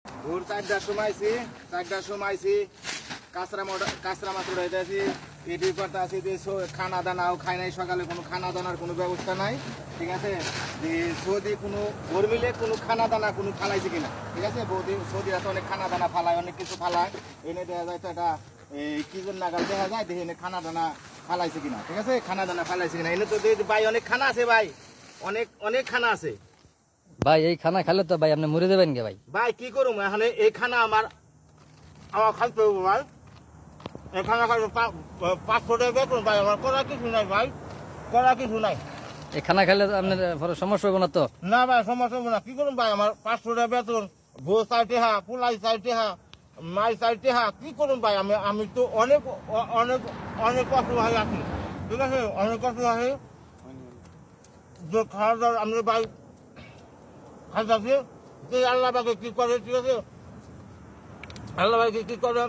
ভোর 4টার সময় আইছি, 4টার সময় আইছি, কাঁচরা মাছ উড়াইতেছি, এটি করতে আছি যে খানা দানাও খাই নাই, সকালে কোনো খানা দানার কোনো ব্যবস্থা নাই, ঠিক আছে। যে সৌদি কোনো ভোর মিলে কোনো খানা দানা কোনো ফালাইছে কিনা, ঠিক আছে। সৌদি আছে অনেক খানা দানা ফালায়, অনেক কিছু ফালায়, এনে দেখা যায় তো এটা এই কি জন্য নাগাল দেখা যায়, দেখে এনে খানা দানা ফালাইছে কিনা, ঠিক আছে। খানা দানা ফালাইছে কিনা, এনে তো ভাই অনেক খানা আছে ভাই, অনেক অনেক খানা আছে ভাই। এই খানা খেলে তো ভাই আপনি মরে দেবেন কে ভাই? ভাই কি করুম এখানে, এই খানা আমার খাইতে হবে ভাই। এই খানা খাইতে 500 টাকা বেতন ভাই, আমার করা কিছু নাই ভাই, করা কিছু নাই। এই খানা খেলে তো আপনার পরে সমস্যা হবে না তো? না ভাই সমস্যা হবে না, কি করুম ভাই, আমার 500 টাকা বেতন, ভোর 4 টাকা, পোলাই 4 টাকা, মাই 4 টাকা, কি করুম ভাই। আমি তো অনেক অনেক অনেক কষ্ট হয়ে আছি, ঠিক আছে, অনেক কষ্ট হয়ে যে খাওয়া দাওয়া আমি ভাই খাইতেছি। আল্লাহ বাকে কি করে, ঠিক আছে, আল্লাহ ভাইকে কি করে